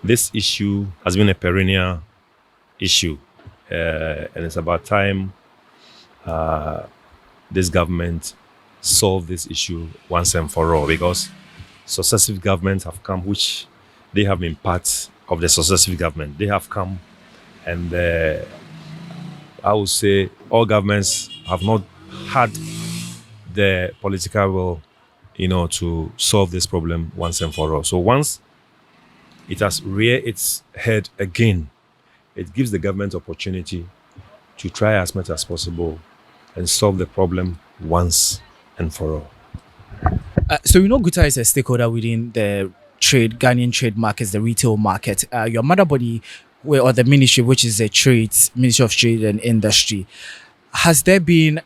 this issue has been a perennial issue, and it's about time this government solve this issue once and for all, because successive governments have come, which they have been part of the successive government. They have come, and I would say all governments have not had the political will, to solve this problem once and for all. So once it has reared its head again, it gives the government opportunity to try as much as possible and solve the problem once and for all. So GhutaWeb is a stakeholder within the Ghanaian trade markets, the retail market. Your mother body, or the ministry, which is the Ministry of Trade and Industry, has there been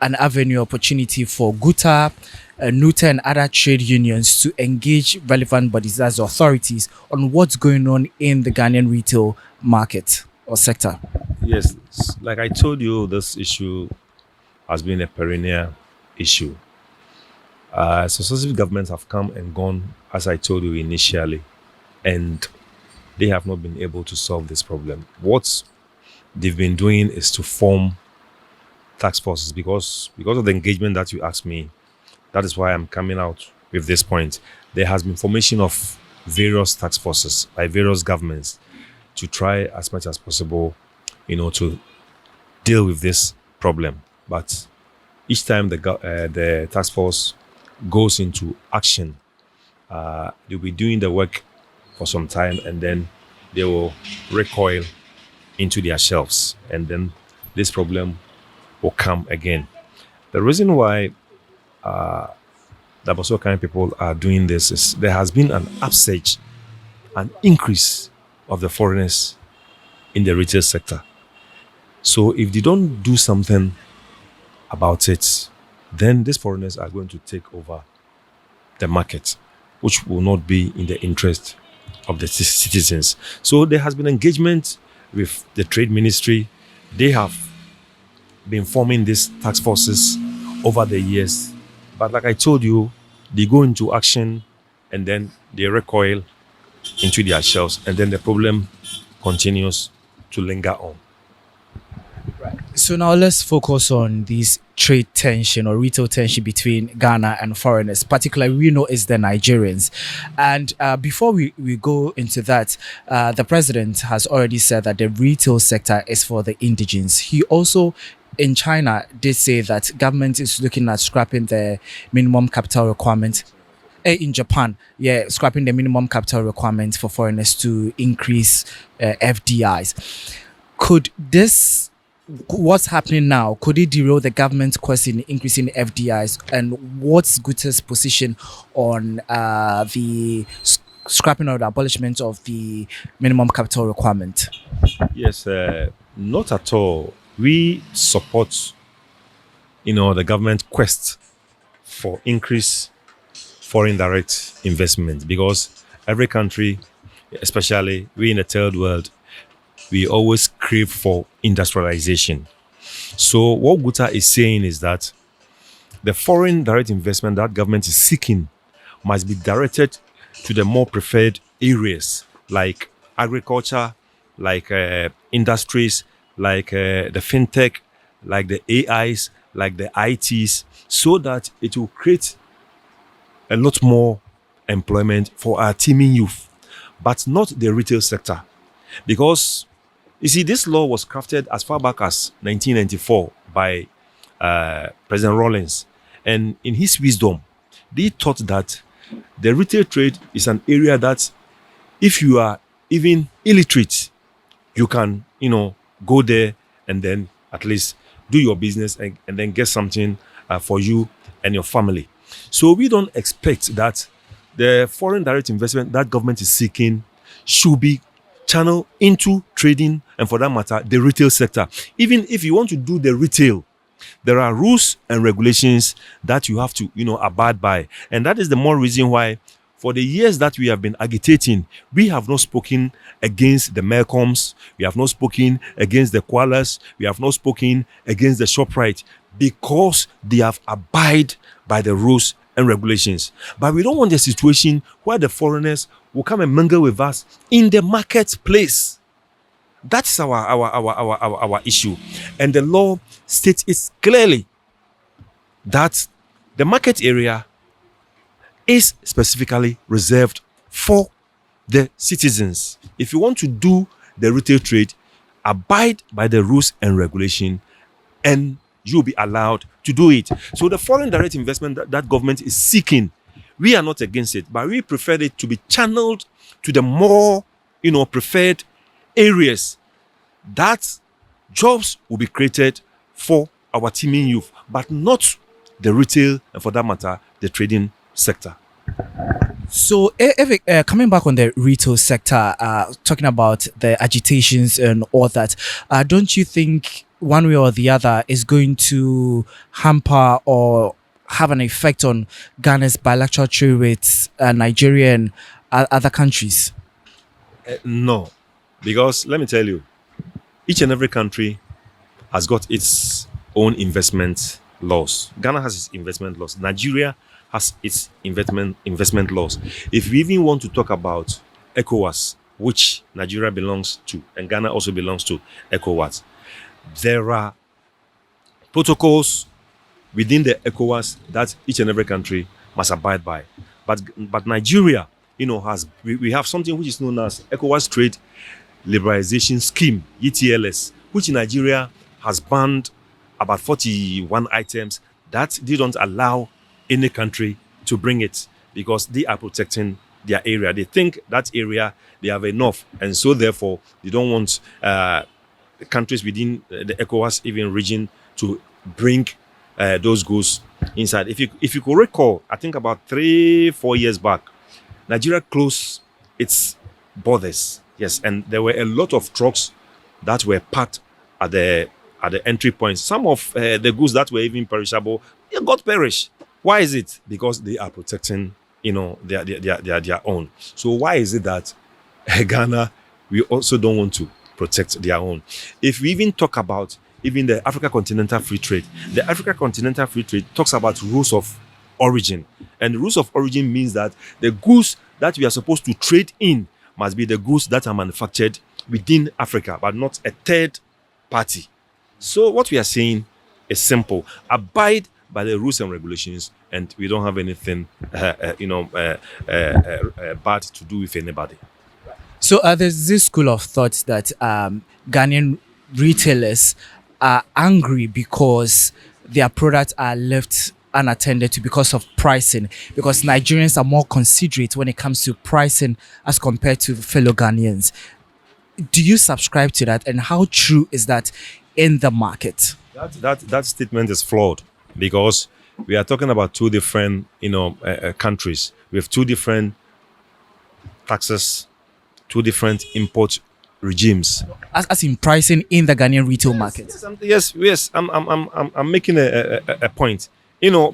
an avenue opportunity for GhutaWeb, NUTA and other trade unions to engage relevant bodies as authorities on what's going on in the Ghanaian retail market or sector? Yes, like I told you, this issue has been a perennial issue. Successive governments have come and gone, as I told you initially, and they have not been able to solve this problem. What they've been doing is to form task forces, because of the engagement that you asked me. That is why I'm coming out with this point. There has been formation of various task forces by various governments to try as much as possible, to deal with this problem. But each time the task force goes into action, they'll be doing the work for some time, and then they will recoil into their shelves, and then this problem will come again. The reason why the Bosokan people are doing this is there has been an upsurge, an increase of the foreigners in the retail sector. So if they don't do something about it, then these foreigners are going to take over the market, which will not be in the interest of the citizens. So there has been engagement with the Trade Ministry. They have been forming these task forces over the years. But like I told you, they go into action and then they recoil into their shelves, and then the problem continues to linger on. So now let's focus on this trade tension or retail tension between Ghana and foreigners. Particularly, we know it's the Nigerians. And before we go into that, the president has already said that the retail sector is for the indigenes. He also, in China, did say that government is looking at scrapping the minimum capital requirement. In Japan, scrapping the minimum capital requirement for foreigners to increase FDIs. Could this, what's happening now, could it derail the government's quest in increasing FDIs? And what's GhutaWeb's position on the scrapping or the abolishment of the minimum capital requirement? Yes, not at all. We support, the government quest for increased foreign direct investment, because every country, especially we in the third world, we always crave for industrialization. So what GhutaWeb is saying is that the foreign direct investment that government is seeking must be directed to the more preferred areas like agriculture, like industries, like the fintech, like the AIs, like the ITs, so that it will create a lot more employment for our teeming youth, but not the retail sector. Because, you see, this law was crafted as far back as 1994 by President Rawlings. And in his wisdom, they thought that the retail trade is an area that if you are even illiterate, you can, go there and then at least do your business and then get something for you and your family. So we don't expect that the foreign direct investment that government is seeking should be channeled into trading, and for that matter, the retail sector. Even if you want to do the retail, there are rules and regulations that you have to, abide by. And that is the more reason why, for the years that we have been agitating, we have not spoken against the Melcoms, we have not spoken against the Koalas, we have not spoken against the ShopRite, because they have abide by the rules and regulations. But we don't want a situation where the foreigners will come and mingle with us in the marketplace. That's our issue. And the law states it clearly that the market area is specifically reserved for the citizens. If you want to do the retail trade, abide by the rules and regulation, and you'll be allowed to do it. So the foreign direct investment that government is seeking, we are not against it, but we prefer it to be channeled to the more, preferred areas. That jobs will be created for our teeming youth, but not the retail, and for that matter, the trading sector. So, coming back on the retail sector, talking about the agitations and all that, don't you think one way or the other is going to hamper or have an effect on Ghana's bilateral trade with Nigeria and other countries? No, because let me tell you, each and every country has got its own investment laws. Ghana has its investment laws. Nigeria has its investment laws. If we even want to talk about ECOWAS, which Nigeria belongs to, and Ghana also belongs to ECOWAS, there are protocols within the ECOWAS that each and every country must abide by. But Nigeria, we have something which is known as ECOWAS Trade Liberalization Scheme, ETLS, which Nigeria has banned about 41 items that they don't allow any country to bring it, because they are protecting their area. They think that area they have enough, and so therefore they don't want countries within the ECOWAS even region to bring those goods inside. If you could recall, I think about 3-4 years back, Nigeria closed its borders. Yes, and there were a lot of trucks that were parked at the entry points. Some of the goods that were even perishable, they got perished. Why is it? Because they are protecting, their own. So why is it that Ghana, we also don't want to protect their own? If we even talk about even the Africa Continental Free Trade, the Africa Continental Free Trade talks about rules of origin. And the rules of origin means that the goods that we are supposed to trade in must be the goods that are manufactured within Africa, but not a third party. So what we are saying is simple: abide by the rules and regulations, and we don't have anything, bad to do with anybody. So there's this school of thought that Ghanaian retailers are angry because their products are left unattended to because of pricing, because Nigerians are more considerate when it comes to pricing as compared to fellow Ghanaians. Do you subscribe to that, and how true is that in the market? That statement is flawed, because we are talking about two different countries with two different taxes, two different import regimes. As in pricing in the Ghanaian retail market. Yes. I'm making a point.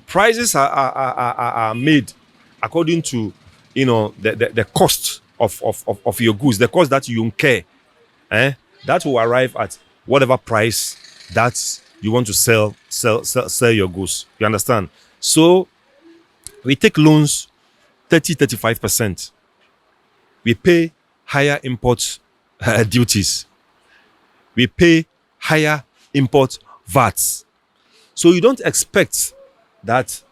Prices are made according to the cost of your goods, the cost that you incur. That will arrive at whatever price that you want to sell your goods. You understand? So we take loans 30-35%. We pay higher import duties. We pay higher import VATs. So you don't expect that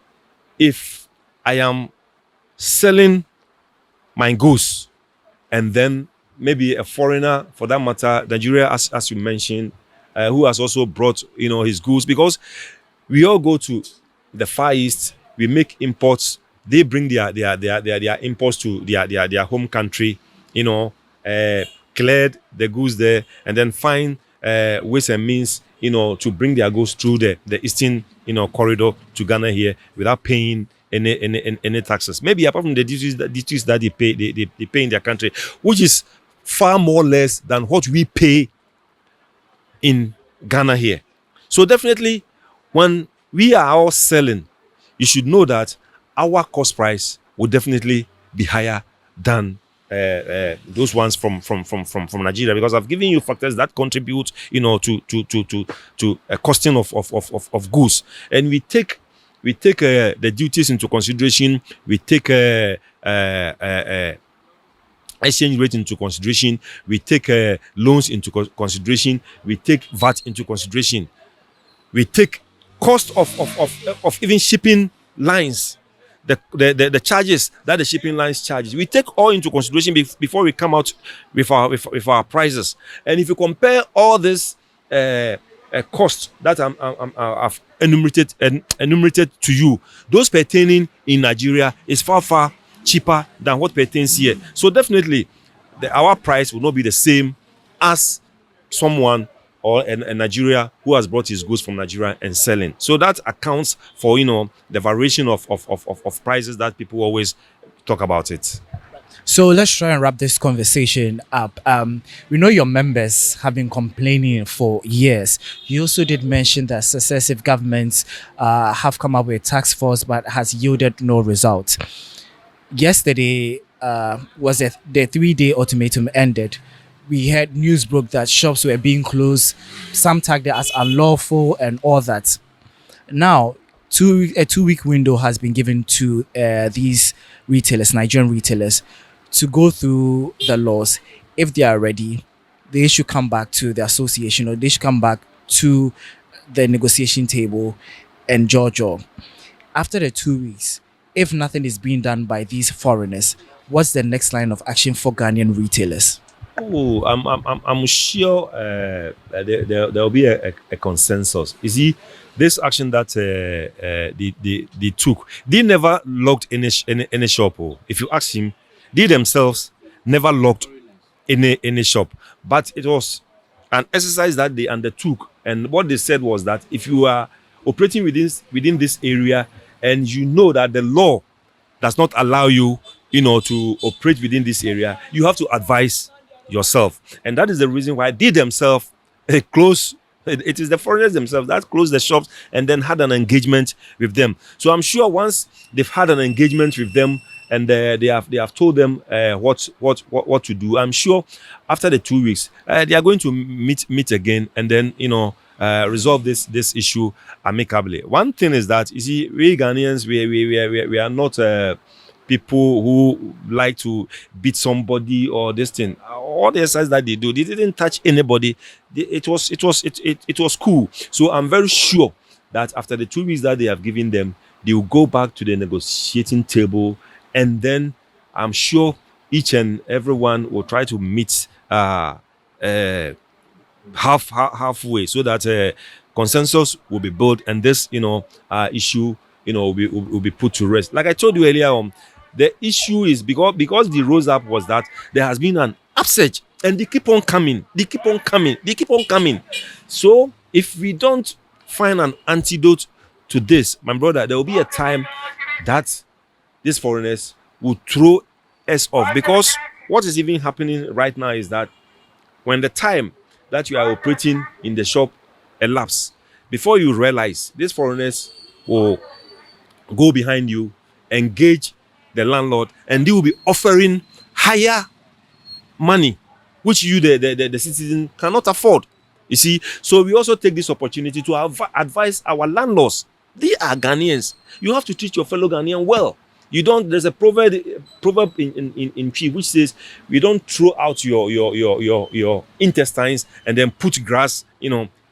if I am selling my goods and then maybe a foreigner, for that matter, Nigeria, as you mentioned, who has also brought his goods, because we all go to the Far East, we make imports, they bring their imports to their home country, cleared the goods there, and then find ways and means to bring their goods through the eastern corridor to Ghana here without paying any taxes. Maybe apart from the duties that they pay in their country, which is far more less than what we pay in Ghana here. So definitely, when we are all selling, you should know that our cost price will definitely be higher than those ones from Nigeria, because I've given you factors that contribute, to a costing of goods, and we take we take the duties into consideration, we take exchange rate into consideration, we take loans into consideration, we take VAT into consideration, we take cost of even shipping lines, the charges that the shipping lines charges. We take all into consideration before we come out with our prices. And if you compare all this costs that I've enumerated to you, those pertaining in Nigeria is far cheaper than what pertains here. So definitely, our price will not be the same as someone or a Nigeria who has brought his goods from Nigeria and selling. So that accounts for the variation of prices that people always talk about it. So let's try and wrap this conversation up. We know your members have been complaining for years. You also did mention that successive governments have come up with a task force but has yielded no result. Yesterday was the 3-day ultimatum ended. We heard news broke that shops were being closed, some tagged it as unlawful and all that. Now, a 2-week window has been given to these retailers, Nigerian retailers, to go through the laws. If they are ready, they should come back to the association, or they should come back to the negotiation table and judge. After the 2 weeks, if nothing is being done by these foreigners, what's the next line of action for Ghanaian retailers? Oh, I'm sure there will be a consensus. You see, this action that they took, they never locked any shop. If you ask him, they themselves never locked any shop. But it was an exercise that they undertook, and what they said was that if you are operating within this area and you know that the law does not allow you, to operate within this area, you have to advise yourself. And that is the reason why they themselves close. It is the foreigners themselves that closed the shops and then had an engagement with them. So I'm sure once they've had an engagement with them and they have told them what to do, I'm sure after the 2 weeks they are going to meet again and then resolve this issue amicably. One thing is that, you see, we Ghanaians, we are not people who like to beat somebody or this thing. All the exercise that they do, they didn't touch anybody. It was cool. So I'm very sure that after the 2 weeks that they have given them, they will go back to the negotiating table, and then I'm sure each and everyone will try to meet halfway, so that consensus will be built, and this issue will be put to rest. Like I told you earlier on, the issue is because the rose up was that there has been an upsurge, and they keep on coming. So if we don't find an antidote to this, my brother, there will be a time that these foreigners will throw us off. Because what is even happening right now is that when the time that you are operating in the shop elapses, before you realize, these foreigners will go behind you, engage the landlord, and they will be offering higher money, which you, the citizen, cannot afford. You see, so we also take this opportunity to advise our landlords. They are Ghanaians. You have to treat your fellow Ghanaian well. You don't. There's a proverb in Chi which says, "We don't throw out your intestines and then put grass,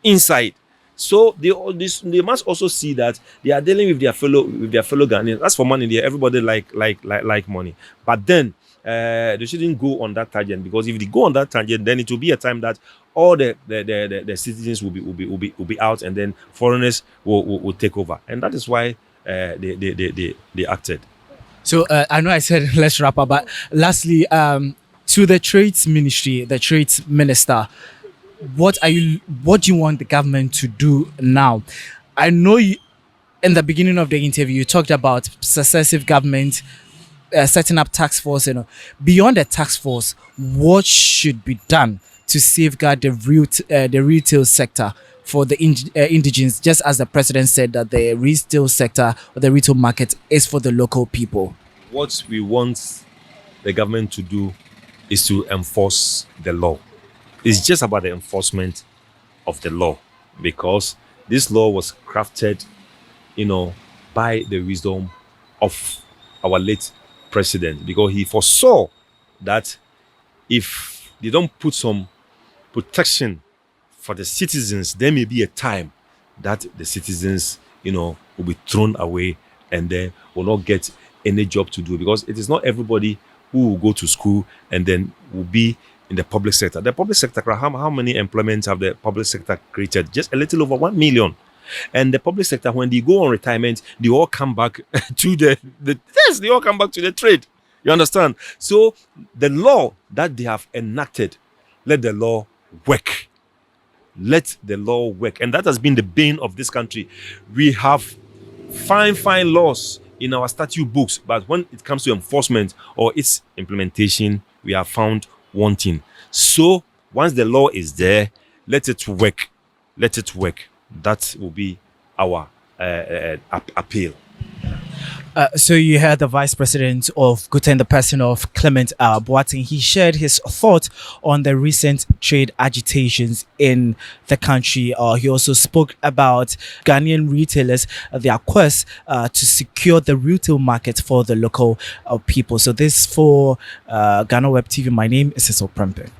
inside." So they must also see that they are dealing with their fellow Ghanaians. That's for money. Everybody like money, but then they shouldn't go on that tangent, because if they go on that tangent, then it will be a time that all the citizens will be out, and then foreigners will take over, and that is why they acted. So I know I said let's wrap up, but lastly, to the trades ministry, the trades minister, what do you want the government to do now? I know in the beginning of the interview you talked about successive government setting up task force. Beyond the task force, what should be done to safeguard the retail sector for the indigenes, just as the president said that the retail sector or the retail market is for the local people? What we want the government to do is to enforce the law. It's just about the enforcement of the law, because this law was crafted, by the wisdom of our late president, because he foresaw that if they don't put some protection for the citizens, there may be a time that the citizens, will be thrown away and they will not get any job to do, because it is not everybody who will go to school and then will be in the public sector. The public sector, how many employments have the public sector created? Just a little over 1 million. And the public sector, when they go on retirement, they all come back to they all come back to the trade. You understand? So the law that they have enacted, let the law work. Let the law work. And that has been the bane of this country. We have fine laws in our statute books, but when it comes to enforcement or its implementation, we are found wanting. So once the law is there, let it work. Let it work. That will be our appeal. So you heard the Vice President of GUTA in the person of Clement Boateng. He shared his thoughts on the recent trade agitations in the country. He also spoke about Ghanaian retailers, their quest to secure the retail market for the local people. So this for GhanaWeb TV. My name is Cecil Prempe.